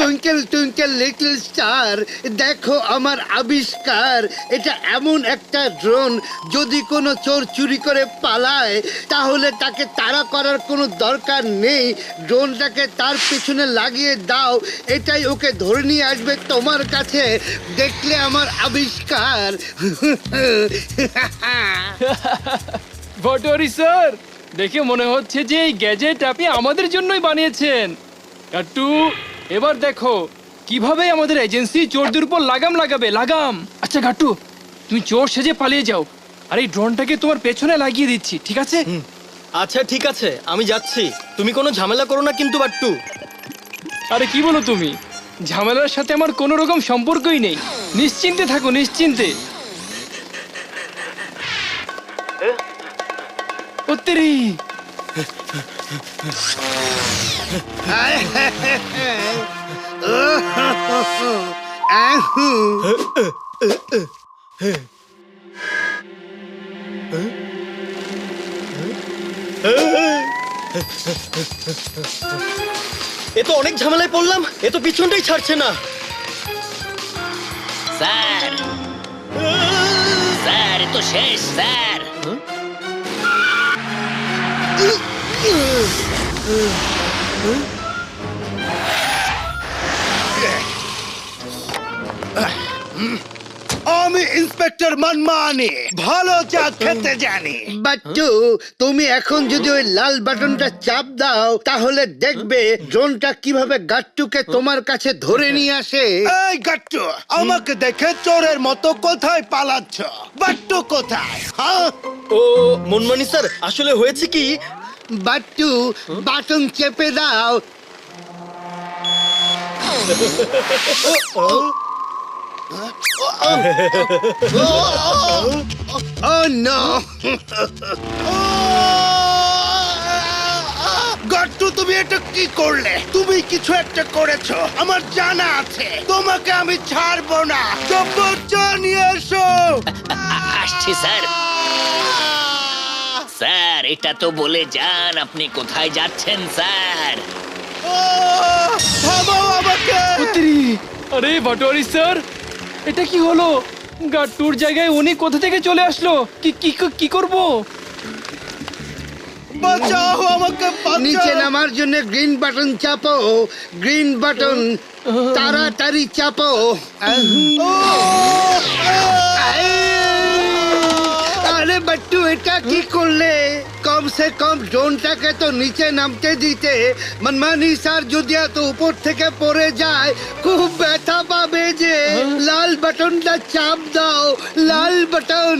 Twinkle twinkle little star, দেখো আমার আবিষ্কার। এটা এমন একটা ড্রোন, যদি কোনো চোর চুরি করে পালায় তাহলে তাকে তাড়া করার কোনো দরকার নেই। ড্রোনটাকে তার পেছনে লাগিয়ে দাও, এটাই ওকে ধরে নিয়ে আসবে তোমার কাছে। দেখলে আমার আবিষ্কার। ভটরি স্যার, দেখে মনে হচ্ছে যে এই গ্যাজেট আপনি আমাদের জন্যই বানিয়েছেন। কাট্টু, এবার দেখো কিভাবে আমাদের এজেন্সি চোরদের উপর লাগাম লাগাবে। লাগাম। আচ্ছা কাট্টু, তুমি চোর সেজে পালিয়ে যাও, আর এই ড্রোনটাকে তোমার পেছনে লাগিয়ে দিচ্ছি, ঠিক আছে? আচ্ছা ঠিক আছে, আমি যাচ্ছি। তুমি কোনো ঝামেলা করো না কিন্তু বাট্টু। আরে কি বলো তুমি? ঝামেলার সাথে আমার কোনো রকম সম্পর্কই নেই। নিশ্চিন্তে থাকো, নিশ্চিন্তে। উত্তরি এ তো অনেক ঝামেলায় পড়লাম, এ তো পিছনটাই ছাড়ছে না। স্যার, স্যার এ তো শেষ স্যার। আমি ইন্সপেক্টর মানমানি, ভালো চা খেতে জানি। বাচ্চু, তুমি এখন যদি ওই লাল বাটনটা চাপ দাও তাহলে দেখবে ড্রোনটা কিভাবে গাট্টুকে তোমার কাছে ধরে নিয়ে আসে। এই গাট্টু, আমাকে দেখে চোরের মতো কোথায় পালাচ্ছ? বাট্টু কোথায়? হ্যাঁ ও মনমানি স্যার, আসলে হয়েছে কি, বাট্টু, বাটন চেপে দাও। Oh no! গট্টু, তুমি এটা কি করলে? তুমি কিছু একটা করেছো, আমার জানা আছে। তোমাকে আমি ছাড়বো না। চা নিয়ে এসো। আসছি স্যার। স্যার এটা তো বলে যান আপনি কোথায় যাচ্ছেন স্যার। থামাও আমাকে। উত্তরি, আরে ভটরি স্যার, এটা কি হলো? গাট্টুর জায়গায় উনি কোথা থেকে চলে আসলো? কি করব? বাঁচাও আমাকে, নিচে নামার জন্য গ্রিন বাটন চাপো। গ্রিন বাটন তাড়াতাড়ি চাপো। আরে বাট্টু, এটা কি করলে? কম সে কম ড্রোনটাকে তো নিচে নামতে দিতে। মানমানি স্যার যদি এত উপর থেকে পড়ে যায় খুব ব্যথা পাবে যে। লাল বাটনটা চাপ দাও, লাল বাটন।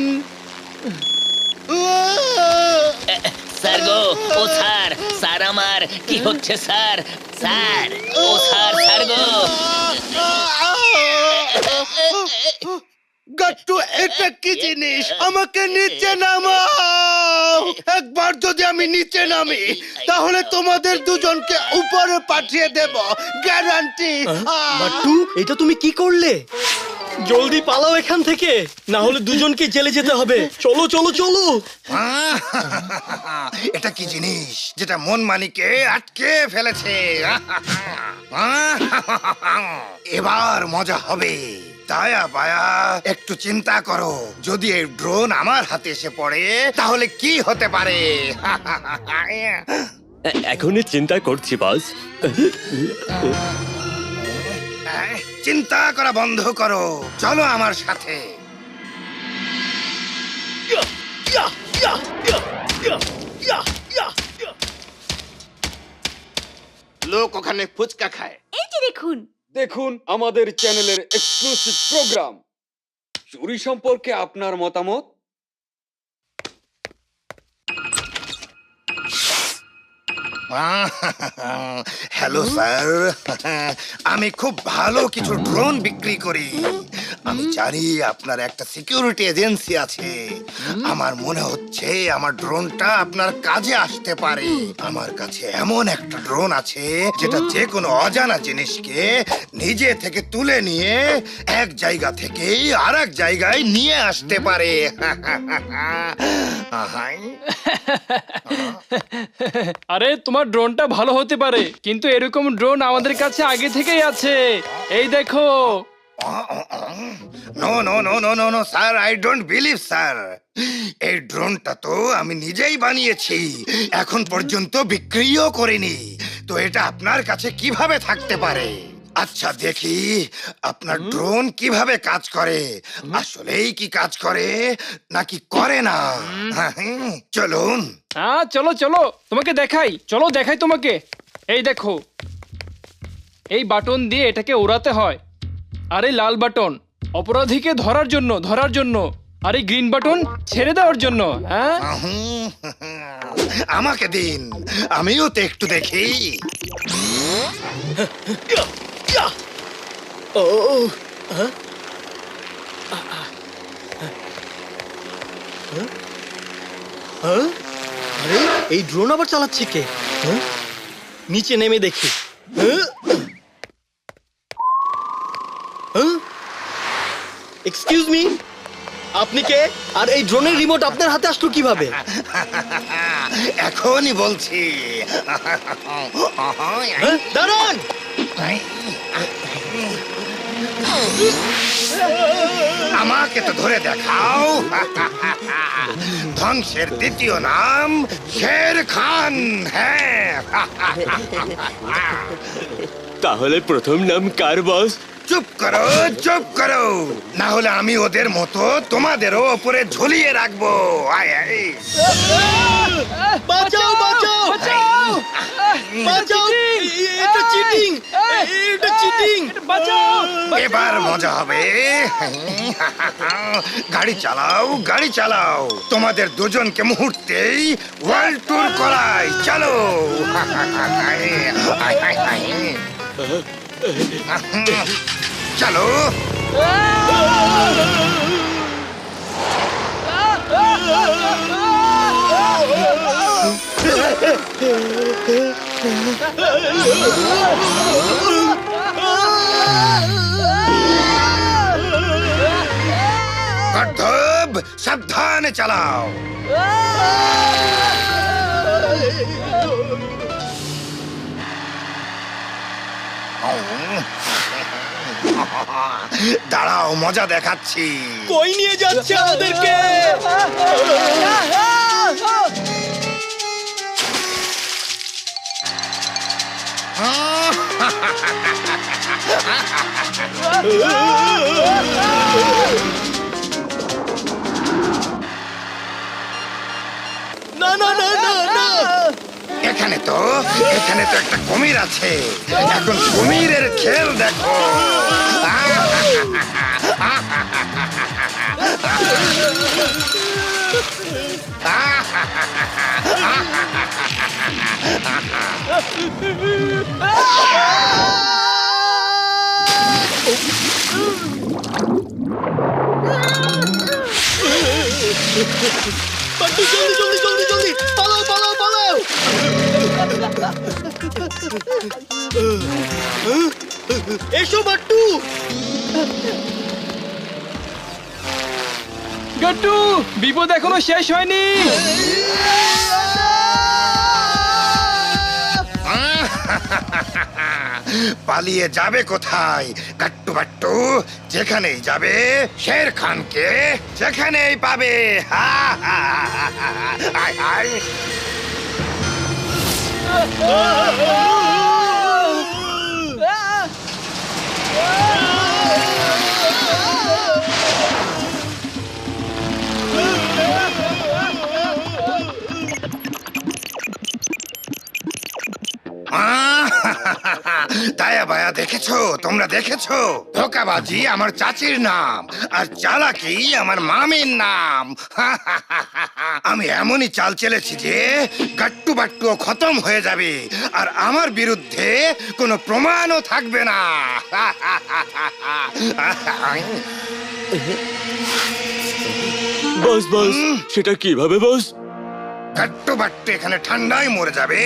স্যার গো, ও স্যার, স্যার আমার কি হচ্ছে স্যার? স্যার, ও স্যার, স্যার গো। গাট্টু, এটা কি জিনিস? আমাকে নিচে নামাও। একবার যদি আমি নিচে নামি তাহলে তোমাদের দুজনকে উপরে পাঠিয়ে দেব, গ্যারান্টি। বাট্টু এটা তুমি কি করলে? জলদি পালাও এখান থেকে, না হলে দুজনকে জেলে যেতে হবে। চলো চলো চলো। এটা কি জিনিস যেটা মনমানিকে আটকে ফেলেছে? এবার মজা হবে। দায়া বায়া, একটু চিন্তা করো, যদি এই ড্রোন আমার হাতে এসে পড়ে তাহলে কি হতে পারে? এখনই চিন্তা করছি বস। চিন্তা করা বন্ধ করো, চলো আমার সাথে। লোক ওখানে ফুচকা খায়। এই যে দেখুন, দেখুন আমাদের চ্যানেলের এক্সক্লুসিভ প্রোগ্রাম। চুরি সম্পর্কে আপনার মতামত? হ্যালো স্যার, আমি খুব ভালো কিছু ড্রোন বিক্রি করি। আমি জানি আপনার একটা সিকিউরিটি এজেন্সি আছে। আমার মনে হচ্ছে আমার ড্রোনটা আপনার কাজে আসতে পারে। আমার কাছে এমন একটা ড্রোন আছে যেটা যে কোনো অজানা জিনিসকে নিজে থেকে তুলে নিয়ে এক জায়গা থেকেই আর এক জায়গায় নিয়ে আসতে পারে। আরে তোমার তোমার ড্রোনটা ভালো হতে পারে, কিন্তু এরকম ড্রোন আমাদের কাছে আগে থেকেই আছে। এই দেখো। No no no no no no sir, I don't believe sir. এই ড্রোনটা তো আমি নিজেই বানিয়েছি, এখন পর্যন্ত বিক্রিও করিনি, তো এটা আপনার কাছে কিভাবে থাকতে পারে? আচ্ছা দেখি আপনার ড্রোন কিভাবে কাজ করে, আসলেই কি কাজ করে নাকি করে না। চলুন। হ্যাঁ চলো চলো, তোমাকে দেখাই, চলো দেখাই তোমাকে। এই দেখো, এই বাটন দিয়ে এটাকে উড়াতে হয়, আর এই লাল বাটন অপরাধীকে ধরার জন্য, আর এই গ্রিন বাটন ছেড়ে দেওয়ার জন্য। হ্যাঁ আমাকে দিন, আমিও তো একটু দেখি। ও আরে এই ড্রোন আবার চালাচ্ছে কে? নিচে নেমে দেখি। এক্সকিউজ মি, আপনি কে? আর এই ড্রোনের রিমোট আপনার হাতে আসলো কিভাবে? এখনই বলছি। দাঁড়ান! আমাকে তো ধরে দেখাও। ধ্বংসের দ্বিতীয় নাম শের খান। হ্যাঁ, তাহলে প্রথম নাম কার বস? চুপ করো, চুপ করো, না হলে আমি ওদের মতো তোমাদেরও ওপরে ঝুলিয়ে রাখবো। আয় আয়। বাঁচাও বাঁচাও বাঁচাও! এটা চিটিং, এটা চিটিং! বাঁচাও! এবার মজা হবে। গাড়ি চালাও, গাড়ি চালাও, তোমাদের দুজনকে মুহূর্তেই ওয়ার্ল্ড ট্যুর করাই। চলো। চলো। গর্দভ, সাবধানে চালাও। দাঁড়াও, মজা দেখাচ্ছি। কই নিয়ে যাচ্ছে আমাদেরকে? না না না না না! এখানে তো একটা কুমির আছে, এখন কুমিরের খেল দেখো। বাট্টু, জলদি জলদি জলদি জলদি পালাও পালাও পালাও! এসো বাট্টু! গাট্টু, বিপদ এখনো শেষ হয়নি। পালিয়ে যাবে কোথায় গাট্টু বাট্টু? যেখানেই যাবে শের খানকে সেখানেই পাবে। আয় আয়। দায়া বায়া দেখেছো? তোমরা দেখেছো? ধোকাবাজি আমার চাচির নাম, আর চালাকি আমার মামির নাম। আমি এমনই চাল চেলেছি যে গাট্টু বাট্টু খতম হয়ে যাবে, আর আমার বিরুদ্ধে কোনো প্রমাণও থাকবে না। বস বস, সেটা কিভাবে বস? গাট্টু বাট্টু এখানে ঠান্ডায় মরে যাবে,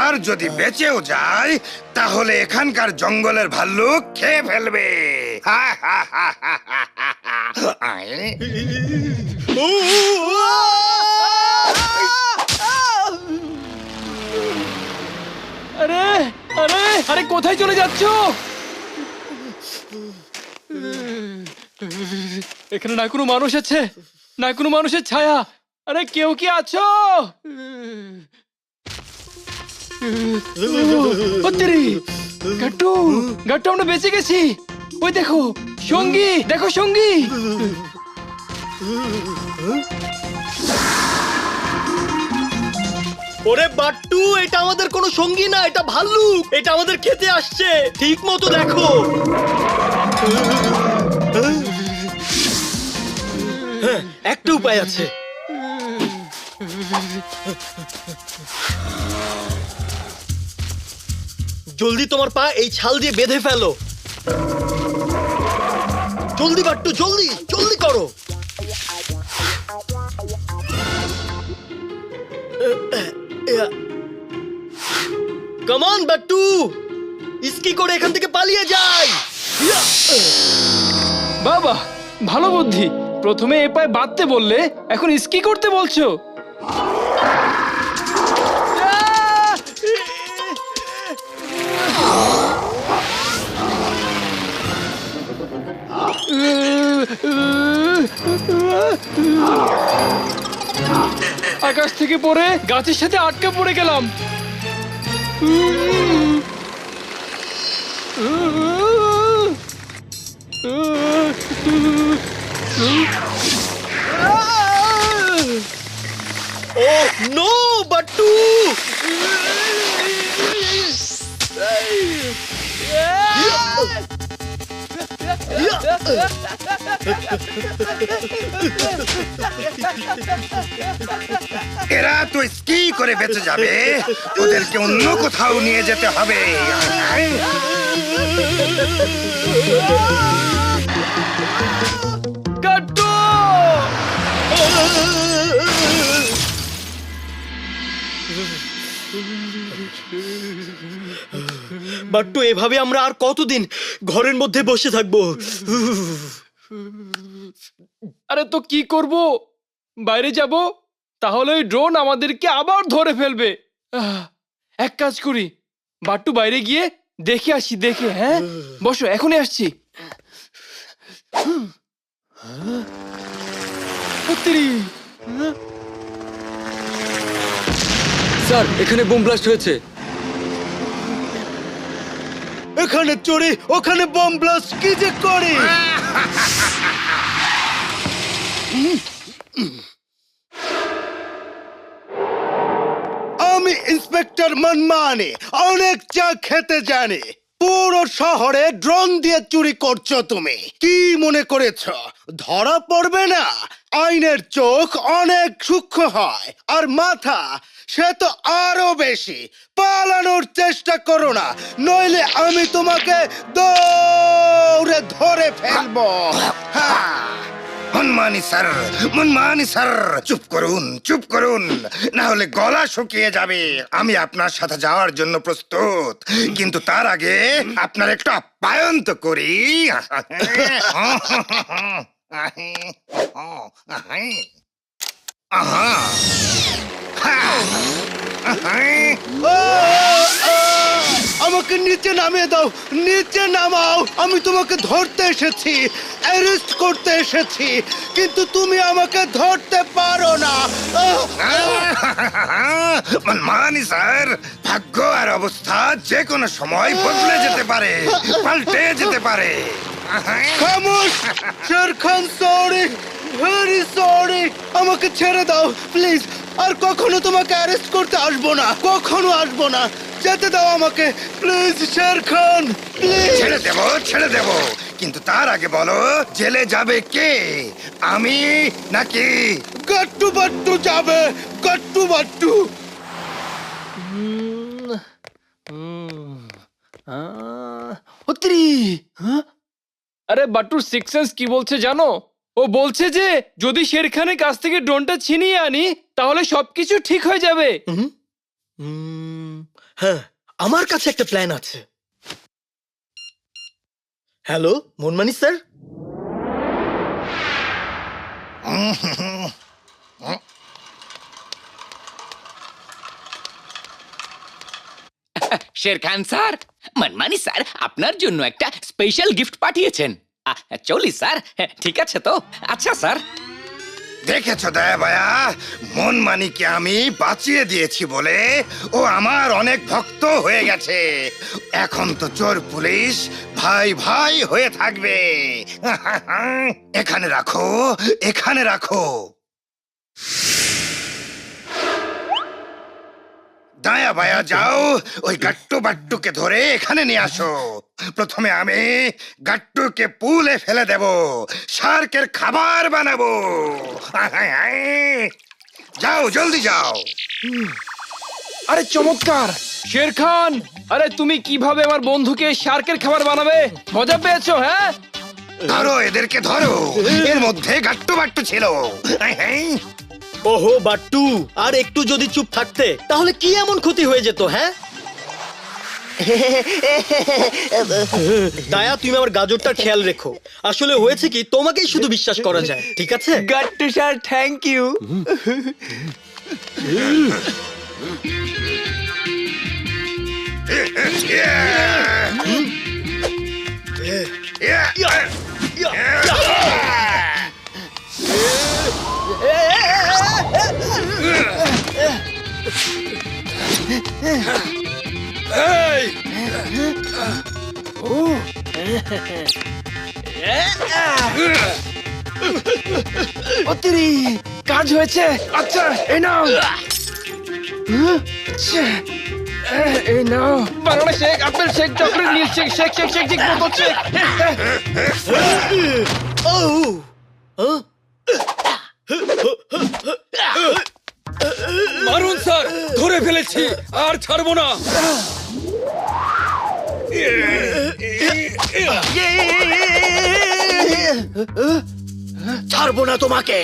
আর যদি বেঁচেও যায় তাহলে এখানকার জঙ্গলের ভাল্লুক খেয়ে ফেলবে। আরে কোথায় চলে যাচ্ছ? এখানে না কোনো মানুষ আছে, না কোনো মানুষের ছায়া। আরে কেউ কি আছো? ওত্তেরি, গাট্টু, গাট্টু, আমরা বেঁচে গেছি। ওই দেখো সঙ্গী, দেখো সঙ্গী। ওরে বাট্টু, এটা আমাদের কোনো সঙ্গী না, এটা ভাল্লুক। এটা আমাদের খেতে আসছে। ঠিক মতো দেখো। হ্যাঁ, একটা উপায় আছে। জলদি তোমার পা এই ছাল দিয়ে বেঁধে ফেলো। জলদি বাট্টু, জলদি জলদি করো। কাম অন বাট্টু, ইস্কি করে এখান থেকে পালিয়ে যাই। বাবা, ভালো বুদ্ধি। প্রথমে এ পায়ে বাঁধতে বললে, এখন স্কি করতে বলছো। আকাশ থেকে পড়ে গাছের সাথে আটকে পড়ে গেলাম। ও নো বাট্টু, এরা তো স্কি করে বেঁচে যাবে, ওদেরকে অন্য কোথাও নিয়ে যেতে হবে। গাট্টু! বাট্টু, এভাবে আমরা আর কতদিন ঘরের মধ্যে বসে থাকবো? আরে তো কি করব? বাইরে যাব, তাহলে ওই ড্রোন আমাদেরকে আবার ধরে ফেলবে। এক কাজ করি, বাট্টু বাইরে গিয়ে দেখে আসি। দেখে, হ্যাঁ, বসো, এখনই আসছি। সত্যি? স্যার, এখানে বোম ব্লাস্ট হয়েছে। এখানে চোরে, ওখানে বম ব্লাস্ট, কি যে করে? আমি ইন্সপেক্টর মনমানি, অনেক চা খেতে জানি। পুরো শহরে ড্রোন দিয়ে চুরি করছো তুমি। কি মনে করেছ ধরা পড়বে না? আইনের চোখ অনেক সূক্ষ্ম হয়, আর মাথা সে তো আরো বেশি। পালানোর চেষ্টা করো না, নইলে আমি তোমাকে দৌড়ে ধরে ফেলবো। হ্যাঁ, মনমানি স্যার, চুপ করুন, চুপ করুন, না হলে গলা শুকিয়ে যাবে। আমি আপনার সাথে যাওয়ার জন্য প্রস্তুত, কিন্তু তার আগে আপনার একটু আপ্যায়ন তো করি। আমাকে নিচে নামিয়ে দাও, নিচে নামাও। আমি তোমাকে ধরতে এসেছি, অ্যারেস্ট করতে এসেছি, কিন্তু তুমি আমাকে ধরতে পারো না। মনমানি স্যার, ভাগ্য আর অবস্থা যে কোনো সময় বদলে যেতে পারে, পাল্টে যেতে পারে। খামোশ Sher Khan, sorry, very sorry. আমাকে ছেড়ে দাও প্লিজ। আর কখনো তোমাকে অ্যারেস্ট করতে আসবো না, কখনো আসবো না। যেতে দাও আমাকে প্লিজ শের খান, প্লিজ। ছেড়ে দেব, কিন্তু তার আগে বলো, জেলে যাবে কে, আমি নাকি? গাট্টু বাট্টু যাবে, গাট্টু বাট্টু। হত্রি! আরে বাট্টুর সিক্স সেন্স কি বলছে জানো? ও বলছে যে যদি শের খানের কাছ থেকে ড্রোনটা ছিনিয়ে আনি, তাহলে সবকিছু ঠিক হয়ে যাবে। হ্যাঁ, আমার কাছে একটা প্ল্যান আছে। হ্যালো মনমানি স্যার। শের খান স্যার, মানমানি স্যার আপনার জন্য একটা স্পেশাল গিফট পাঠিয়েছেন। চলি স্যার, ঠিক আছে তো? আচ্ছা স্যার। দেখেছো দয়া ভায়া, মন মানিকে আমি বাঁচিয়ে দিয়েছি বলে ও আমার অনেক ভক্ত হয়ে গেছে। এখন তো চোর পুলিশ ভাই ভাই হয়ে থাকবে। এখানে রাখো, এখানে রাখো। দায়া বায়া যাও, ওই গাট্টু বাট্টুকে ধরে এখানে নিয়ে আসো। প্রথমে আমি গাট্টুকে পুলে ফেলে দেব, শার্কের খাবার বানাবো। যাও, জলদি যাও। আরে চমৎকার শের খান, আরে তুমি কিভাবে আমার বন্ধুকে শার্কের খাবার বানাবে? মজা পেয়েছো? হ্যাঁ, ধরো এদেরকে, ধরো। এর মধ্যে গাট্টু বাট্টু ছিল। ওহো বাট্টু, আর একটু যদি চুপ থাকতে তাহলে কি এমন ক্ষতি হয়ে যেত? হ্যাঁ দায়া, তুমি আমার গাজরটার খেয়াল রেখো। আসলে হয়েছে কি, তোমাকেই শুধু বিশ্বাস করা যায়, ঠিক আছে? Gattu sir, thank you. অতিরি কাজ হয়েছে। আচ্ছা এই নাও, এই নাও banana shake, apple shake, chocolate milk shake, shake shake shake shake, বোতল শেক। ও হ্যাঁ? মারুন স্যার, ধরে ফেলেছি, আর ছাড়বো না। ছাড়বো না তোমাকে।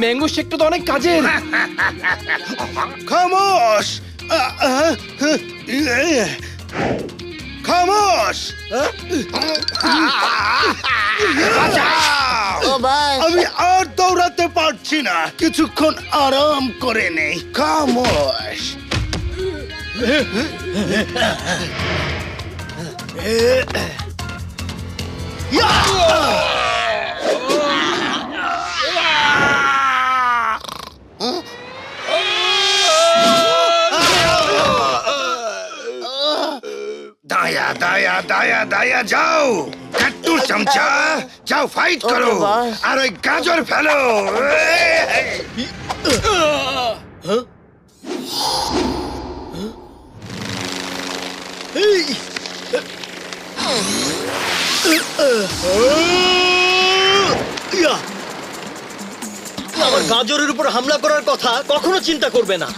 ম্যাঙ্গো শেকটা তো অনেক কাজের। খামোশ, খামোশ। আমি আর দৌড়াতে পারছি না, কিছুক্ষণ আরাম করে নেই। খামোশ। দায়া দায়া দায়া দায়া, যাও কাট্টুর চামচা, যাও ফাইট করো আর ওই গাজর ফেলো। আমার গাজরের উপর হামলা করার কথা কখনো চিন্তা করবে না।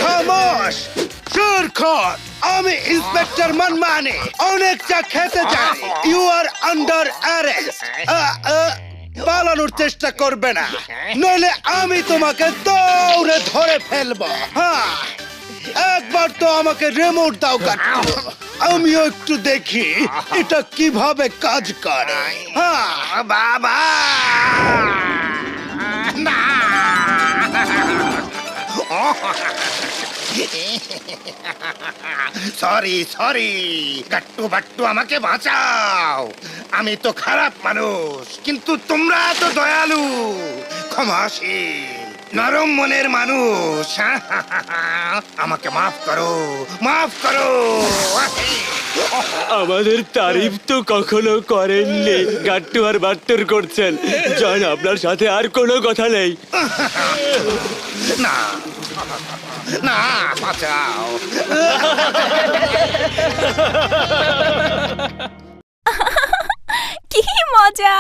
খামোশ, চোর খোর। আমি ইন্সপেক্টর মানমানি, অনেকটা খেতে জানি। You are under arrest. পালানোর চেষ্টা করবে না, নইলে আমি তোমাকে দৌড়ে ধরে ফেলবো। হ্যাঁ, একবার তো আমাকে রিমোট দাও গাট্টু, আমিও একটু দেখি এটা কিভাবে কাজ করে। হ্যাঁ বাবা, না সরি সরি, গাট্টু বাট্টু আমাকে বাঁচাও। আমি তো খারাপ মানুষ, কিন্তু তোমরা তো দয়ালু, ক্ষমাশীল, নরম মনের মানুষ। আমাকে মাফ করো, মাফ করো। আমাদের তারিফ তো কখনো করেননি, গাট্টু আর বাট্টুর করছেন। জান, আপনার সাথে আর কোনো কথা নেই। না না, বাঁচাও। কি মজা!